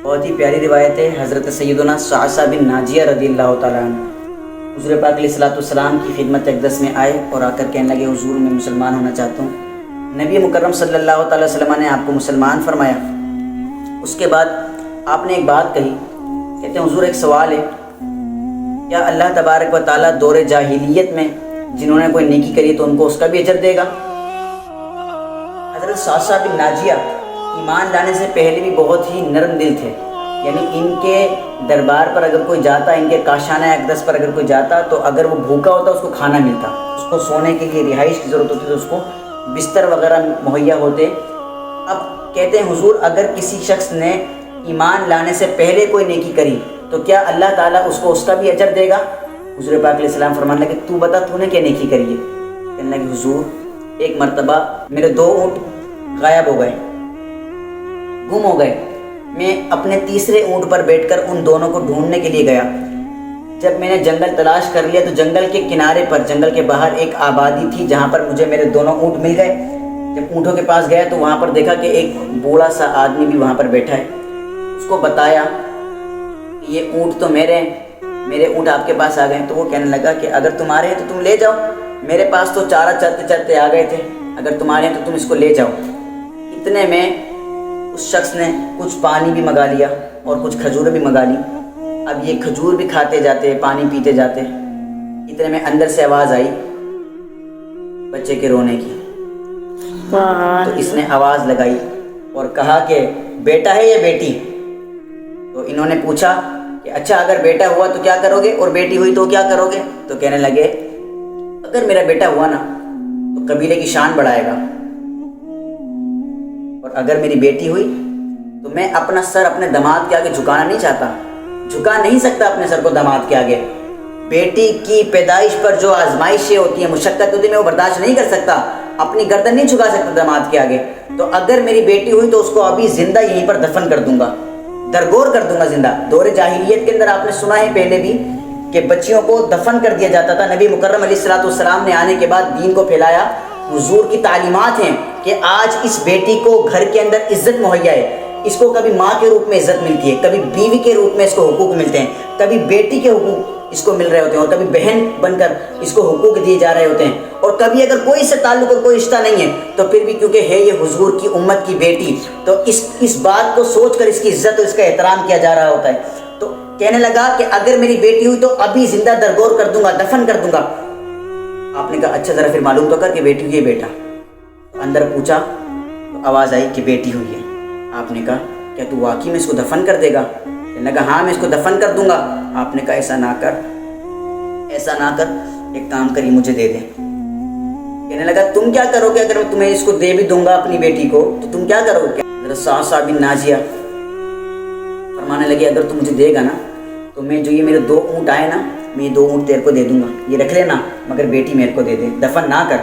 بہت ہی پیاری روایت ہے حضرت سیدنا صعصع بن ناجیہ رضی اللہ تعالیٰ عنہ حضور پاک علیہ الصلوۃ والسلام کی خدمت اقدس میں آئے اور آ کر کہنے لگے حضور میں مسلمان ہونا چاہتا ہوں۔ نبی مکرم صلی اللہ تعالیٰ وسلم نے آپ کو مسلمان فرمایا۔ اس کے بعد آپ نے ایک بات کہی، کہتے ہیں حضور ایک سوال ہے، کیا اللہ تبارک و تعالیٰ دور جاہلیت میں جنہوں نے کوئی نیکی کری تو ان کو اس کا بھی اجر دے گا؟ حضرت صعصع بن ناجیہ ایمان لانے سے پہلے بھی بہت ہی نرم دل تھے، یعنی ان کے دربار پر اگر کوئی جاتا، ان کے کاشانہ اقدس پر اگر کوئی جاتا تو اگر وہ بھوکا ہوتا اس کو کھانا ملتا، اس کو سونے کے لیے رہائش کی ضرورت ہوتی تو اس کو بستر وغیرہ مہیا ہوتے۔ اب کہتے ہیں حضور اگر کسی شخص نے ایمان لانے سے پہلے کوئی نیکی کری تو کیا اللہ تعالیٰ اس کو اس کا بھی اجر دے گا؟ حضور پاک علیہ السلام فرمانے لگے تو بتا تو نے کیا نیکی کری ہے؟ کہنے لگے حضور ایک مرتبہ میرے 2 اونٹ غائب ہو گئے، گم ہو گئے، میں اپنے تیسرے اونٹ پر بیٹھ کر ان دونوں کو ڈھونڈنے کے لیے گیا۔ جب میں نے جنگل تلاش کر لیا تو جنگل کے کنارے پر، جنگل کے باہر ایک آبادی تھی جہاں پر مجھے میرے دونوں اونٹ مل گئے۔ جب اونٹوں کے پاس گیا تو وہاں پر دیکھا کہ ایک بوڑھا سا آدمی بھی وہاں پر بیٹھا ہے۔ اس کو بتایا کہ یہ اونٹ تو میرے اونٹ آپ کے پاس آ گئے۔ تو وہ کہنے لگا کہ اگر تمہارے ہیں تو تم لے جاؤ، میرے پاس تو چارہ چرتے چرتے آ گئے تھے، اگر تمہارے ہیں تو تم اس کو لے جاؤ۔ اتنے میں اس شخص نے کچھ پانی بھی منگا لیا اور کچھ کھجوریں بھی منگا لی۔ اب یہ کھجور بھی کھاتے جاتے، پانی پیتے جاتے۔ اتنے میں اندر سے آواز آئی بچے کے رونے کی۔ تو اس نے آواز لگائی اور کہا کہ بیٹا ہے یا بیٹی؟ تو انہوں نے پوچھا کہ اچھا اگر بیٹا ہوا تو کیا کرو گے اور بیٹی ہوئی تو کیا کرو گے؟ تو کہنے لگے اگر میرا بیٹا ہوا نا تو قبیلے کی شان بڑھائے گا، اور اگر میری بیٹی ہوئی تو میں اپنا سر اپنے داماد کے آگے جھکانا نہیں چاہتا، جھکا نہیں سکتا اپنے سر کو داماد کے آگے۔ بیٹی کی پیدائش پر جو آزمائشیں ہوتی ہیں، مشقت ہوتی ہے، میں وہ برداشت نہیں کر سکتا، اپنی گردن نہیں جھکا سکتا داماد کے آگے۔ تو اگر میری بیٹی ہوئی تو اس کو ابھی زندہ یہیں پر دفن کر دوں گا، درگور کر دوں گا زندہ۔ دور جاہلیت کے اندر آپ نے سنا ہے پہلے بھی کہ بچیوں کو دفن کر دیا جاتا تھا۔ نبی مکرم علیہ الصلوۃ والسلام نے آنے کے بعد دین کو پھیلایا۔ حضور کی تعلیمات ہیں کہ آج اس بیٹی کو گھر کے اندر عزت مہیا ہے، اس کو کبھی ماں کے روپ میں عزت ملتی ہے، کبھی بیوی کے روپ میں اس کو حقوق ملتے ہیں، کبھی بیٹی کے حقوق اس کو مل رہے ہوتے ہیں، اور کبھی بہن بن کر اس کو حقوق دیے جا رہے ہوتے ہیں، اور کبھی اگر کوئی سے تعلق اور کوئی رشتہ نہیں ہے تو پھر بھی کیونکہ ہے یہ حضور کی امت کی بیٹی تو اس بات کو سوچ کر اس کی عزت اور اس کا احترام کیا جا رہا ہوتا ہے۔ تو کہنے لگا کہ اگر میری بیٹی ہوئی تو ابھی زندہ درگور کر دوں گا، دفن کر دوں گا۔ آپ نے کہا اچھا ذرا پھر معلوم تو کر کہ بیٹی ہوئی ہے بیٹا؟ اندر پوچھا تو آواز آئی کہ بیٹی ہوئی ہے۔ آپ نے کہا کیا تو واقعی میں اس کو دفن کر دے گا؟ کہنے لگا ہاں میں اس کو دفن کر دوں گا۔ آپ نے کہا ایسا نہ کر، ایک کام کری مجھے دے دے۔ کہنے لگا تم کیا کرو گے اگر میں تمہیں اس کو دے بھی دوں گا اپنی بیٹی کو تو تم کیا کرو گے؟ حضرت صعصع بن ناجیہ فرمانے لگے اگر تم مجھے دے گا نا تو میں جو یہ میرے 2 اونٹ آئے نا، میں یہ 2 اونٹ تیرے کو دے دوں گا، یہ رکھ لینا، مگر بیٹی میرے کو دے دے، دفن نہ کر۔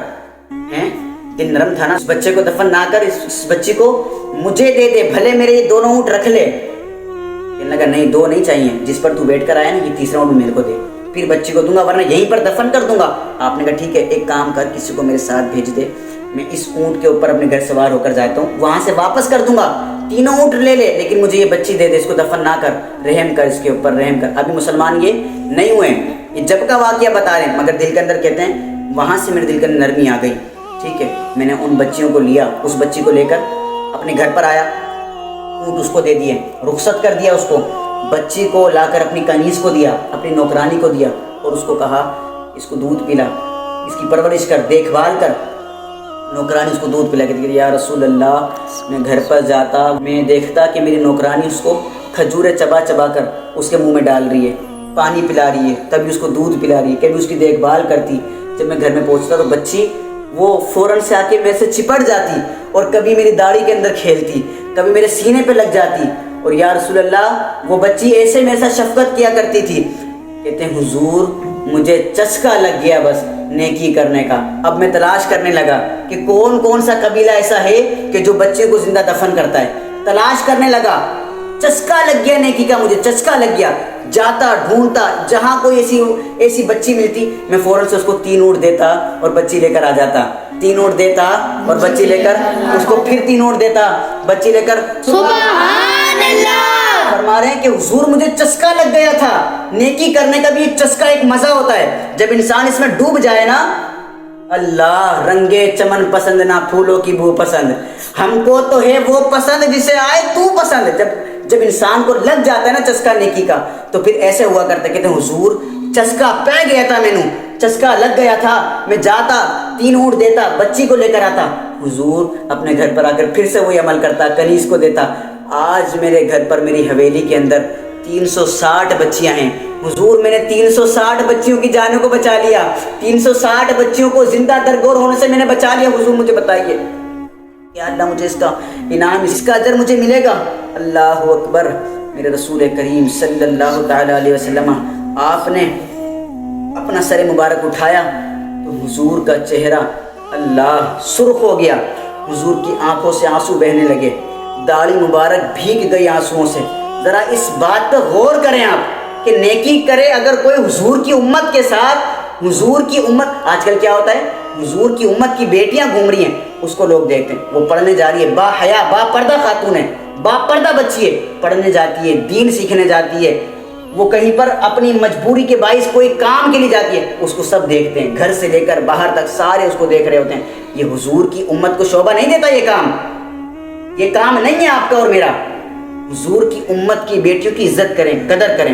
ہیں دل نرم تھا نا، اس بچے کو دفن نہ کر، اس بچی کو مجھے دے دے، بھلے میرے یہ 2 اونٹ رکھ لے۔ کہنے لگا نہیں 2 نہیں چاہیے، جس پر تو بیٹھ کر آیا نا یہ تیسرا اونٹ میرے کو دے، پھر بچی کو دوں گا ورنہ یہیں پر دفن کر دوں گا۔ آپ نے کہا ٹھیک ہے ایک کام کر، کسی کو میرے ساتھ بھیج دے، میں اس اونٹ کے اوپر اپنے گھر سوار ہو کر جاتا ہوں، وہاں سے واپس کر دوں گا، 3 اونٹ لے لے لیکن مجھے یہ بچی دے دے، اس کو دفن نہ کر، رحم کر اس کے اوپر، رحم کر۔ ابھی مسلمان یہ نہیں ہوئے، یہ جب کا واقعہ بتا رہے ہیں، مگر دل کے اندر کہتے ہیں وہاں سے میرے دل کے اندر نرمی آ گئی۔ ٹھیک ہے میں نے ان بچیوں کو لیا، اس بچی کو لے کر اپنے گھر پر آیا، اونٹ اس کو دے دیے، رخصت کر دیا اس کو، بچی کو لا کر اپنی کنیز کو دیا، اپنی نوکرانی کو دیا، اور اس کو کہا اس کو دودھ پلا، اس کی پرورش کر، دیکھ بھال کر۔ نوکرانی اس کو دودھ پلا کے دی، یا رسول اللہ میں گھر پر جاتا میں دیکھتا کہ میری نوکرانی اس کو کھجوریں چبا چبا کر اس کے منہ میں ڈال رہی ہے، پانی پلا رہی ہے، کبھی اس کو دودھ پلا رہی ہے، کبھی اس کی دیکھ بھال کرتی۔ جب میں گھر میں پہنچتا تو بچی وہ فوراً سے آ کے میرے سے چپٹ جاتی اور کبھی میری داڑھی کے اندر کھیلتی، کبھی میرے سینے پہ لگ جاتی، اور یا رسول اللہ وہ بچی ایسے میرے ساتھ شفقت کیا کرتی تھی۔ کہتے ہیں حضور مجھے چسکا لگ گیا بس نیکی کرنے کا، اب میں تلاش کرنے لگا کہ کون سا قبیلہ ایسا ہے کہ جو بچے کو زندہ دفن کرتا ہے، تلاش کرنے لگا، چسکا لگ گیا نیکی کا، مجھے چسکا لگ گیا، جاتا ڈھونڈتا، جہاں کوئی ایسی بچی ملتی میں فوراً سے اس کو 3 اونٹ دیتا اور بچی لے کر آ جاتا، 3 اونٹ دیتا اور بچی لے کر اس کو پھر 3 اونٹ دیتا، بچی لے کر سبحان اللہ۔ کہ حضور مجھے چسکا لگ گیا تھا. نیکی کرنے کا بھی ایک چسکا، ایک مزہ ہوتا ہے. جب انسان اس میں ڈوب جائے نا، اللہ رنگے چمن پسند نہ پھولوں کی بو پسند، ہم کو تو ہے وہ پسند جسے آئے تو پسند. جب انسان کو لگ جاتا ہے نا چسکا نیکی کا، تو پھر ایسے ہوا کرتا. کہتے ہیں حضور چسکا پہ گیا تھا، مینوں چسکا لگ گیا تھا، میں جاتا 3 اونٹ دیتا، بچی کو لے کر آتا، حضور اپنے گھر پر آ کر پھر سے وہی عمل کرتا، کنیز کو دیتا. آج میرے گھر پر میری حویلی کے اندر 360 بچیاں ہیں. حضور میں نے 360 بچیوں کی جانوں کو بچا لیا، 360 بچیوں کو زندہ درگور ہونے سے میں نے بچا لیا. حضور مجھے بتائیے کہ اللہ مجھے اس کا انعام، اس کا اجر مجھے ملے گا. اللہ اکبر. میرے رسول کریم صلی اللہ تعالی علیہ وسلم، آپ نے اپنا سر مبارک اٹھایا تو حضور کا چہرہ اللہ سرخ ہو گیا. حضور کی آنکھوں سے آنسو بہنے لگے، داڑھی مبارک بھیگ گئی آنسوؤں سے. ذرا اس بات پر غور کریں آپ کہ نیکی کرے اگر کوئی حضور کی امت کے ساتھ. حضور کی امت آج کل کیا ہوتا ہے، حضور کی امت کی بیٹیاں گھوم رہی ہیں، اس کو لوگ دیکھتے ہیں، وہ پڑھنے جا رہی ہے، با حیا با پردہ خاتون ہے، با پردہ بچی ہے، پڑھنے جاتی ہے، دین سیکھنے جاتی ہے، وہ کہیں پر اپنی مجبوری کے باعث کوئی کام کے لیے جاتی ہے، اس کو سب دیکھتے ہیں، گھر سے لے کر باہر تک سارے اس کو دیکھ رہے ہوتے ہیں. یہ حضور کی امت کو شوبہ نہیں دیتا. یہ کام نہیں ہے آپ کا اور میرا. حضور کی امت کی بیٹیوں کی عزت کریں، قدر کریں.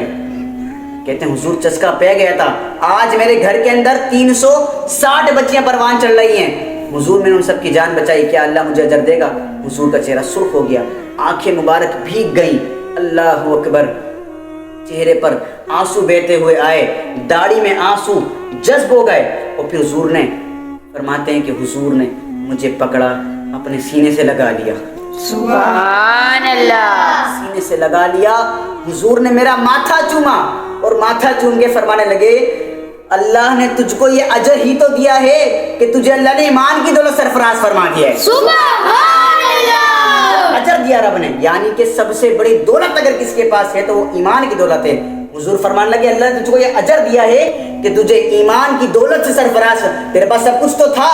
کہتے ہیں حضور چسکا پہ گیا تھا، آج میرے گھر کے اندر 360 بچیاں پروان چڑھ رہی ہیں. حضور میں نے ان سب کی جان بچائی، کیا اللہ مجھے اجر دے گا؟ حضور کا چہرہ سرخ ہو گیا، آنکھیں مبارک بھیگ گئیں. اللہ اکبر. چہرے پر آنسو بہتے ہوئے آئے، داڑھی میں آنسو جذب ہو گئے. اور پھر حضور نے فرماتے ہیں کہ حضور نے مجھے پکڑا، اپنے سینے سے لگا لیا. سبحان اللہ. سینے سے لگا لیا. حضور نے میرا ماتھا چوما اور ماتھا چوم کے فرمانے لگے، اللہ نے تجھ کو یہ اجر ہی تو دیا ہے کہ تجھے اللہ نے ایمان کی دولت سرفراز فرما دیا ہے. سبحان اللہ. اجر دیا رب نے، یعنی کہ سب سے بڑی دولت اگر کس کے پاس ہے تو وہ ایمان کی دولت ہے. حضور فرمان لگے اللہ نے تجھ کو یہ اجر دیا ہے کہ تجھے ایمان کی دولت سے سرفراز. تیرے پاس سب کچھ تو تھا،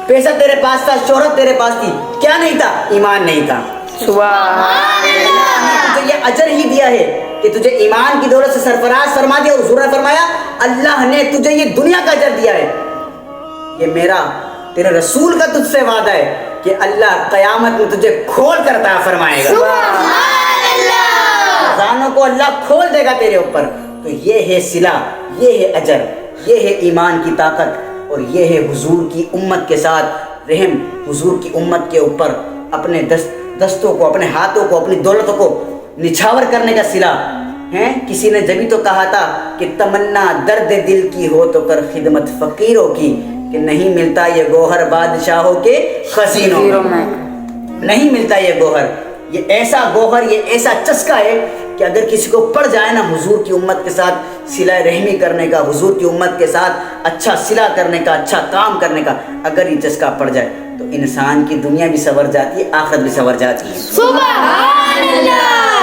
پیسہ تیرے پاس تھا، شہرت تیرے پاس تھی، کیا نہیں تھا؟ ایمان نہیں تھا. سبحان اللہ. تجھے یہ اجر ہی دیا ہے کہ تجھے ایمان کی دولت سے سرفراز فرما دیا. اور حضور نے فرمایا اللہ نے تجھے یہ دنیا کا اجر دیا ہے. یہ میرا تیرے رسول کا تجھ سے وعدہ ہے کہ اللہ قیامت میں تجھے کھول کر عطا فرمائے گا. سبحان اللہ. خزانوں کو اللہ کھول دے گا تیرے اوپر. تو یہ ہے صلہ، یہ ہے اجر، یہ ہے ایمان کی طاقت، اور یہ ہے حضور کی امت کے ساتھ رحم. حضور کی امت کے اوپر اپنے دستوں کو، اپنے ہاتھوں کو، اپنی دولتوں کو نچھاور کرنے کا صلہ ہے. کسی نے جبھی تو کہا تھا کہ تمنا درد دل کی ہو تو کر خدمت فقیروں کی، کہ نہیں ملتا یہ گوہر بادشاہوں کے خزینوں میں. نہیں ملتا یہ گوہر. یہ ایسا گوہر، یہ ایسا چسکا ہے کہ اگر کسی کو پڑ جائے نا حضور کی امت کے ساتھ صلہ رحمی کرنے کا، حضور کی امت کے ساتھ اچھا صلہ کرنے کا، اچھا کام کرنے کا، اگر یہ چسکا پڑ جائے تو انسان کی دنیا بھی سنور جاتی ہے، آخرت بھی سنور جاتی ہے. سبحان اللہ.